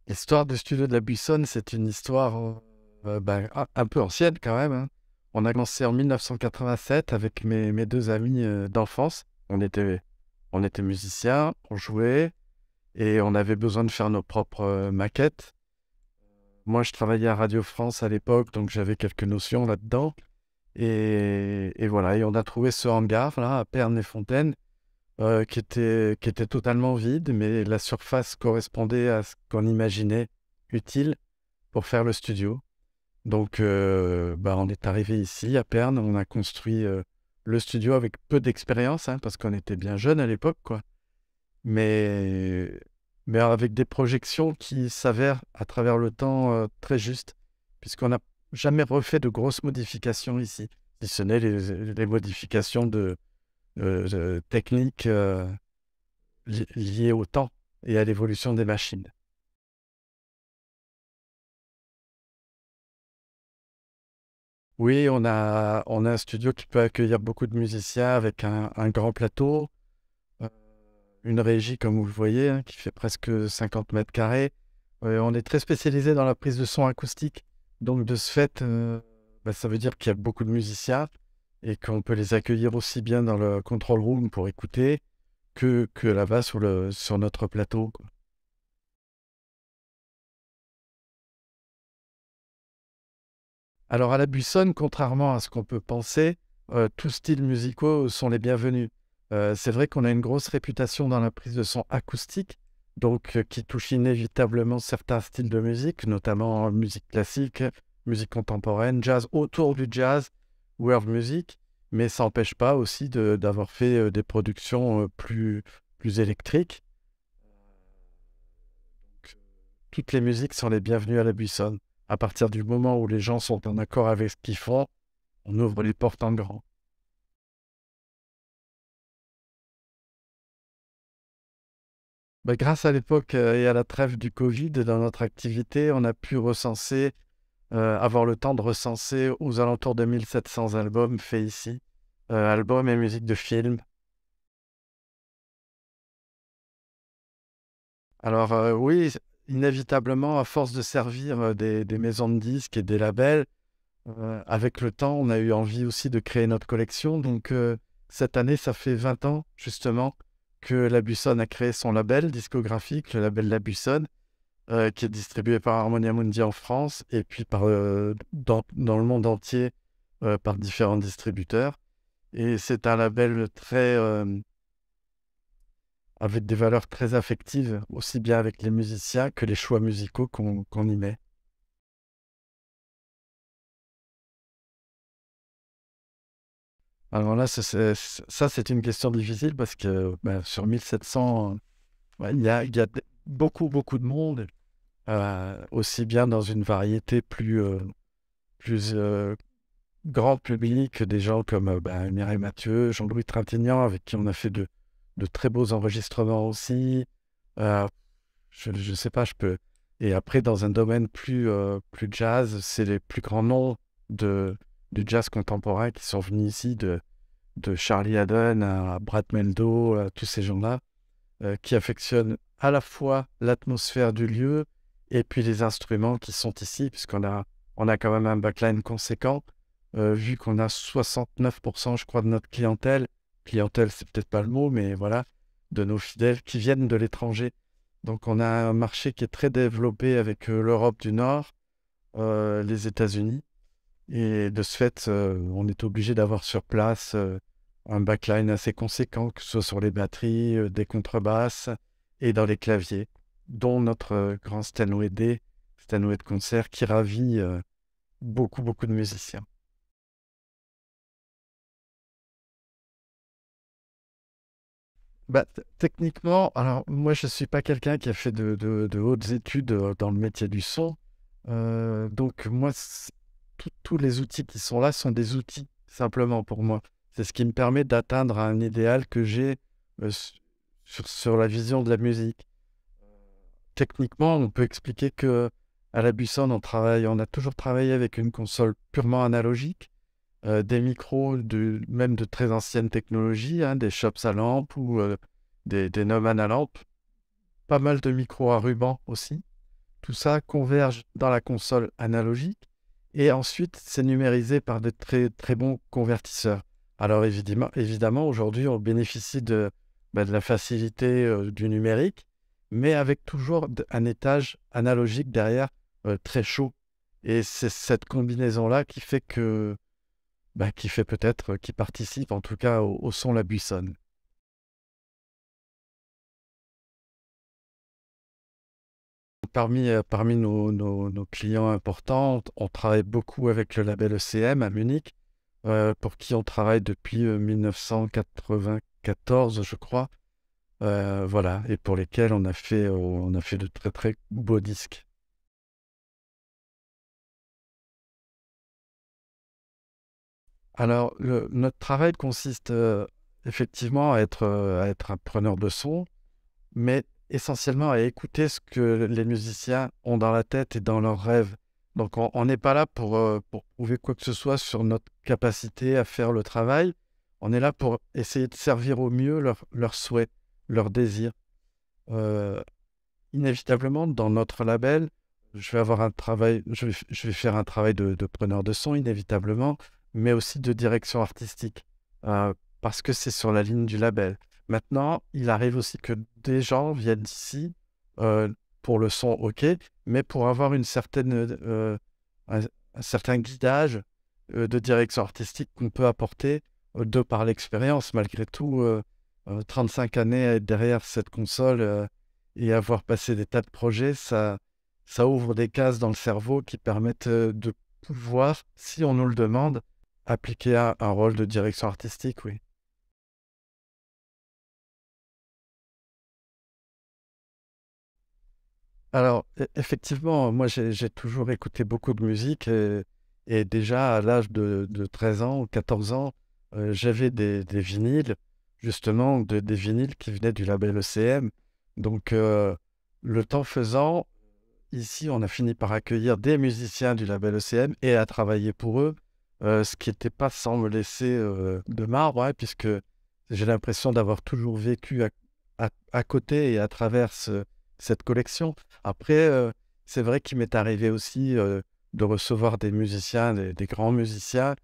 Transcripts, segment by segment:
L'histoire du studio de la Buissonne, c'est une histoire un peu ancienne quand même, hein. On a commencé en 1987 avec mes deux amis d'enfance. On était musiciens, on jouait et on avait besoin de faire nos propres maquettes. Moi, je travaillais à Radio France à l'époque, donc j'avais quelques notions là-dedans. Et voilà, et on a trouvé ce hangar là à Pernes-les-Fontaines qui était totalement vide, mais la surface correspondait à ce qu'on imaginait utile pour faire le studio. Donc, on est arrivé ici à Perne, on a construit le studio avec peu d'expérience, hein, parce qu'on était bien jeunes à l'époque, quoi. Mais, mais avec des projections qui s'avèrent à travers le temps très justes, puisqu'on n'a jamais refait de grosses modifications ici, si ce n'est les modifications techniques liées au temps et à l'évolution des machines. Oui, on a un studio qui peut accueillir beaucoup de musiciens avec un grand plateau, euh, une régie comme vous le voyez, hein, qui fait presque 50 mètres carrés. On est très spécialisé dans la prise de son acoustique. Donc de ce fait, ça veut dire qu'il y a beaucoup de musiciens et qu'on peut les accueillir aussi bien dans le control room pour écouter que là-bas sur notre plateau, quoi. Alors à la Buissonne, contrairement à ce qu'on peut penser, tous styles musicaux sont les bienvenus. C'est vrai qu'on a une grosse réputation dans la prise de son acoustique, donc qui touche inévitablement certains styles de musique, notamment musique classique, musique contemporaine, jazz, autour du jazz, world music, mais ça n'empêche pas aussi d'avoir fait des productions plus électriques. Toutes les musiques sont les bienvenues à la Buissonne. À partir du moment où les gens sont en accord avec ce qu'ils font, on ouvre les portes en grand. Grâce à l'époque et à la trêve du Covid, dans notre activité, on a pu avoir le temps de recenser aux alentours de 1700 albums faits ici. Albums et musique de film. Alors oui, inévitablement, à force de servir des maisons de disques et des labels, avec le temps, on a eu envie aussi de créer notre collection. Donc cette année, ça fait 20 ans justement que La Buissonne a créé son label discographique, le label La Buissonne, qui est distribué par Harmonia Mundi en France et puis dans le monde entier par différents distributeurs. Et c'est un label avec des valeurs très affectives, aussi bien avec les musiciens que les choix musicaux qu'on y met. Alors là, ça, c'est une question difficile parce que sur 1700, ouais, il y a beaucoup, beaucoup de monde, aussi bien dans une variété plus grand public, des gens comme Mireille Mathieu, Jean-Louis Trintignant, avec qui on a fait de très beaux enregistrements aussi. Euh, je sais pas, je peux. Et après, dans un domaine plus jazz, c'est les plus grands noms de, du jazz contemporain qui sont venus ici, de Charlie Haddon à Brad Mendo, à tous ces gens-là, qui affectionnent à la fois l'atmosphère du lieu et puis les instruments qui sont ici, on a quand même un backline conséquent, vu qu'on a 69%, je crois, de notre clientèle, c'est peut-être pas le mot, mais voilà, de nos fidèles qui viennent de l'étranger. Donc on a un marché qui est très développé avec l'Europe du Nord, les États-Unis. Et de ce fait, on est obligé d'avoir sur place un backline assez conséquent, que ce soit sur les batteries, des contrebasses et dans les claviers, dont notre grand Steinway de concert, qui ravit beaucoup, beaucoup de musiciens. Techniquement, alors moi je ne suis pas quelqu'un qui a fait de hautes études dans le métier du son. Donc moi, tous les outils qui sont là sont des outils, simplement pour moi. C'est ce qui me permet d'atteindre un idéal que j'ai euh, s- sur la vision de la musique. Techniquement, on peut expliquer que à la Buisson, on a toujours travaillé avec une console purement analogique, des micros même de très anciennes technologies, hein, des Chops à lampe ou des Neumann à lampe, pas mal de micros à ruban aussi. tout ça converge dans la console analogique et ensuite c'est numérisé par de très, très bons convertisseurs. Alors évidemment aujourd'hui, on bénéficie de la facilité du numérique, mais avec toujours un étage analogique derrière très chaud. Et c'est cette combinaison-là qui fait qui fait peut-être, qui participe en tout cas au son La Buissonne. Parmi nos clients importants, on travaille beaucoup avec le label ECM à Munich, pour qui on travaille depuis 1994, je crois. Voilà, et pour lesquels on a fait de très très beaux disques. Alors, notre travail consiste effectivement à être un preneur de son, mais essentiellement à écouter ce que les musiciens ont dans la tête et dans leurs rêves. Donc on n'est pas là pour prouver quoi que ce soit sur notre capacité à faire le travail. On est là pour essayer de servir au mieux leurs souhaits, leurs désirs. Euh, Inévitablement, dans notre label, je vais faire un travail de preneur de son, inévitablement, mais aussi de direction artistique, parce que c'est sur la ligne du label. Maintenant, il arrive aussi que des gens viennent ici euh, pour le son, ok, mais pour avoir un, un certain guidage de direction artistique qu'on peut apporter de par l'expérience. Malgré tout, 35 années à être derrière cette console. Et avoir passé des tas de projets, ça ouvre des cases dans le cerveau qui permettent de pouvoir, si on nous le demande, appliquer un rôle de direction artistique, oui. Alors, effectivement, moi, j'ai toujours écouté beaucoup de musique et déjà à l'âge de 13 ans ou 14 ans, j'avais des vinyles, justement, des vinyles qui venaient du label ECM. Donc, le temps faisant, ici, on a fini par accueillir des musiciens du label ECM et à travailler pour eux, ce qui n'était pas sans me laisser de marbre, ouais, puisque j'ai l'impression d'avoir toujours vécu à côté et à travers cette collection. Après, c'est vrai qu'il m'est arrivé aussi de recevoir des musiciens, des grands musiciens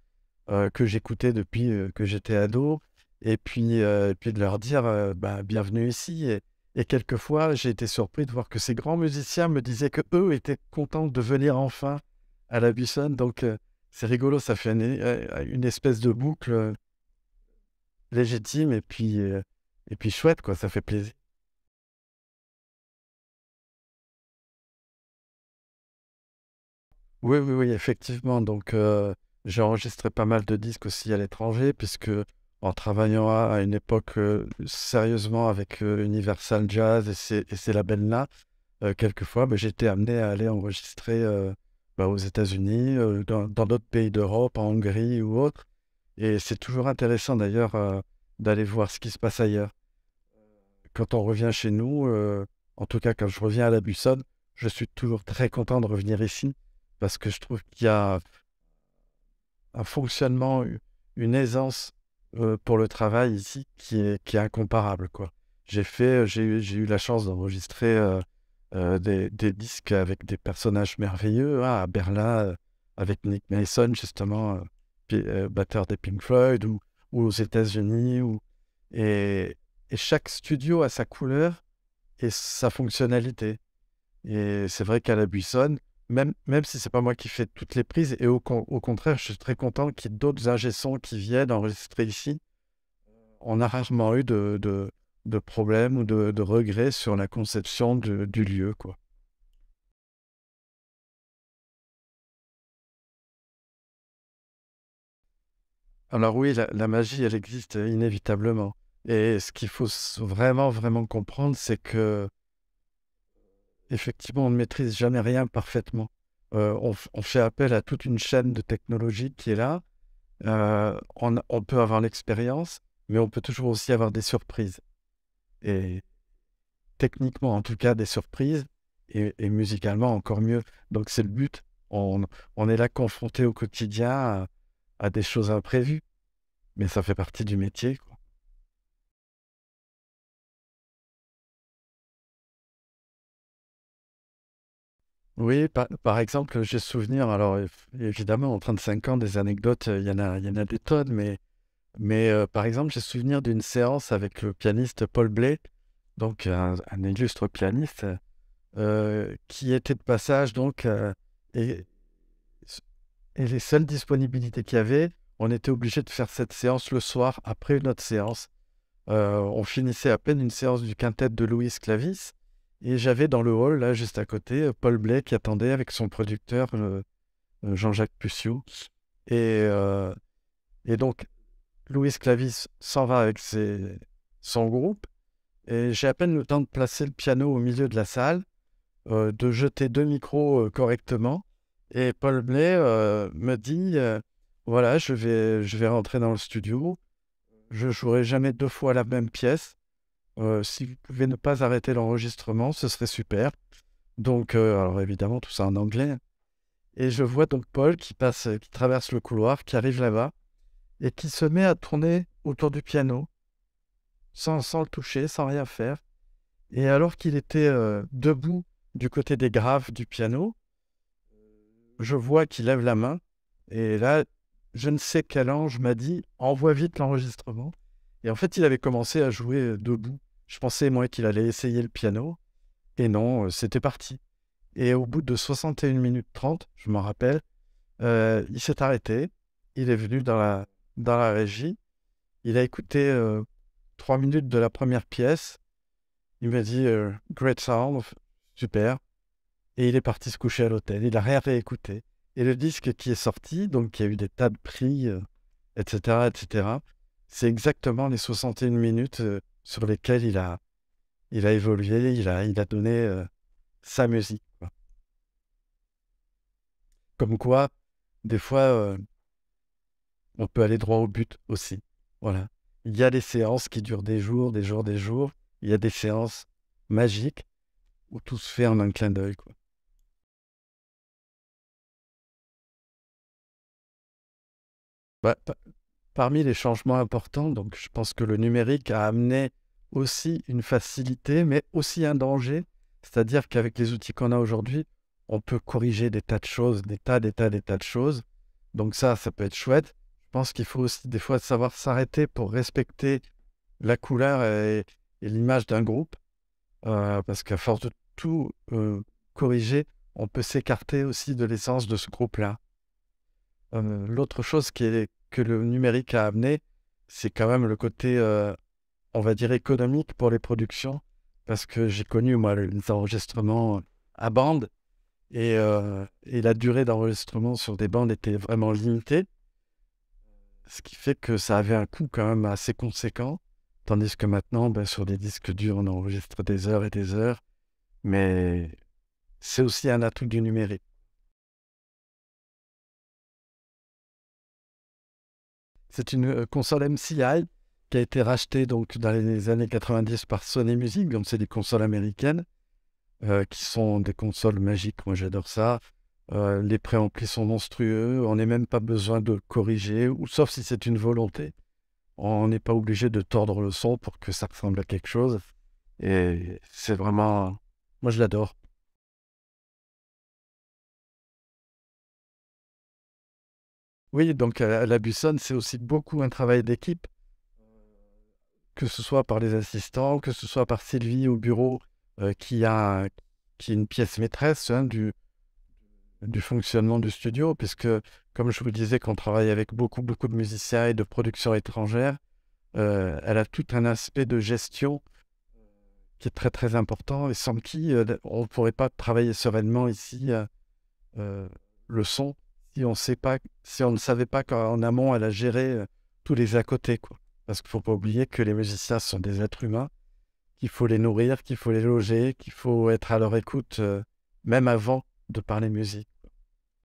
que j'écoutais depuis que j'étais ado, et puis de leur dire bah, bienvenue ici. Et quelquefois, j'ai été surpris de voir que ces grands musiciens me disaient que eux étaient contents de venir enfin à la Buissonne. Donc, c'est rigolo, ça fait une espèce de boucle légitime et puis chouette, quoi, ça fait plaisir. Oui, oui, oui, effectivement. Donc, j'ai enregistré pas mal de disques aussi à l'étranger, puisque en travaillant à une époque sérieusement avec Universal Jazz et ces labels-là, quelquefois, bah, j'ai été amené à aller enregistrer bah, aux États-Unis, dans d'autres pays d'Europe, en Hongrie ou autre. Et c'est toujours intéressant d'ailleurs d'aller voir ce qui se passe ailleurs. Quand on revient chez nous, en tout cas quand je reviens à la Bussonne, je suis toujours très content de revenir ici parce que je trouve qu'il y a un fonctionnement, une aisance pour le travail ici qui est incomparable, quoi. J'ai eu la chance d'enregistrer des disques avec des personnages merveilleux, hein, à Berlin, avec Nick Mason, justement, batteur des Pink Floyd, ou aux États-Unis. Et, et chaque studio a sa couleur et sa fonctionnalité. Et c'est vrai qu'à la Buissonne, même si c'est pas moi qui fais toutes les prises, et au contraire, je suis très content qu'il y ait d'autres ingé-sons qui viennent enregistrer ici. On a rarement eu de problèmes ou de regrets sur la conception du lieu, quoi. Alors oui, la magie, elle existe inévitablement. Et ce qu'il faut vraiment, vraiment comprendre, c'est que effectivement, on ne maîtrise jamais rien parfaitement. On fait appel à toute une chaîne de technologie qui est là. On peut avoir l'expérience, mais on peut toujours aussi avoir des surprises. Et techniquement, en tout cas, des surprises, et musicalement, encore mieux. Donc, c'est le but. On est là confronté au quotidien à des choses imprévues, mais ça fait partie du métier, quoi. Oui, par exemple, j'ai souvenir, alors évidemment, en 35 ans, des anecdotes, il y en a des tonnes, mais par exemple, j'ai souvenir d'une séance avec le pianiste Paul Bley, donc un illustre pianiste, qui était de passage, donc, et, et les seules disponibilités qu'il y avait, on était obligé de faire cette séance le soir après une autre séance. On finissait à peine une séance du quintet de Louis Clavis, et j'avais dans le hall, là, juste à côté, Paul Bley qui attendait avec son producteur, Jean-Jacques Puciou. Et, euh, et donc, Louis Clavis s'en va avec son groupe, et j'ai à peine le temps de placer le piano au milieu de la salle, de jeter deux micros correctement. Et Paul Bley me dit, voilà, je vais rentrer dans le studio, je jouerai jamais deux fois la même pièce. Si vous pouvez ne pas arrêter l'enregistrement, ce serait super. Donc, alors évidemment, tout ça en anglais. Et je vois donc Paul qui traverse le couloir, qui arrive là-bas, et qui se met à tourner autour du piano, sans le toucher, sans rien faire. Et alors qu'il était debout du côté des graves du piano, je vois qu'il lève la main. Et là, je ne sais quel ange m'a dit, envoie vite l'enregistrement. Et en fait, il avait commencé à jouer debout. Je pensais, moi, qu'il allait essayer le piano. Et non, c'était parti. Et au bout de 61 minutes 30, je m'en rappelle, il s'est arrêté. Il est venu dans la régie. Il a écouté 3 minutes de la première pièce. Il m'a dit Great sound, super. Et il est parti se coucher à l'hôtel. Il n'a rien réécouté. Et le disque qui est sorti, donc qui a eu des tas de prix, etc., etc., c'est exactement les 61 minutes sur lesquelles il a évolué, il a donné sa musique, quoi. Comme quoi, des fois, on peut aller droit au but aussi. Voilà. Il y a des séances qui durent des jours, des jours, des jours. Il y a des séances magiques où tout se fait en un clin d'œil, quoi. Bah, parmi les changements importants, donc je pense que le numérique a amené aussi une facilité, mais aussi un danger. C'est-à-dire qu'avec les outils qu'on a aujourd'hui, on peut corriger des tas de choses, des tas de choses. Donc ça peut être chouette. Je pense qu'il faut aussi des fois savoir s'arrêter pour respecter la couleur et l'image d'un groupe, parce qu'à force de tout corriger, on peut s'écarter aussi de l'essence de ce groupe-là. L'autre chose que le numérique a amené, c'est quand même le côté, on va dire, économique pour les productions, parce que j'ai connu, moi, les enregistrements à bande, et la durée d'enregistrement sur des bandes était vraiment limitée, ce qui fait que ça avait un coût quand même assez conséquent, tandis que maintenant, ben, sur des disques durs, on enregistre des heures et des heures, mais c'est aussi un atout du numérique. C'est une console MCI qui a été rachetée donc dans les années 90 par Sony Music, donc c'est des consoles américaines qui sont des consoles magiques. Moi, j'adore ça. Les préamplis sont monstrueux. On n'a même pas besoin de corriger, ou sauf si c'est une volonté. On n'est pas obligé de tordre le son pour que ça ressemble à quelque chose. Et c'est vraiment... Moi, je l'adore. Oui, donc la Bussonne, c'est aussi beaucoup un travail d'équipe, que ce soit par les assistants, que ce soit par Sylvie au bureau, qui est une pièce maîtresse, hein, du fonctionnement du studio, puisque, comme je vous disais, qu'on travaille avec beaucoup, beaucoup de musiciens et de productions étrangères, elle a tout un aspect de gestion qui est très, très important, et sans qui on ne pourrait pas travailler sereinement ici euh, le son, si on ne savait pas qu'en amont, elle a géré tous les à côté, quoi. Parce qu'il ne faut pas oublier que les musiciens sont des êtres humains, qu'il faut les nourrir, qu'il faut les loger, qu'il faut être à leur écoute, même avant de parler musique.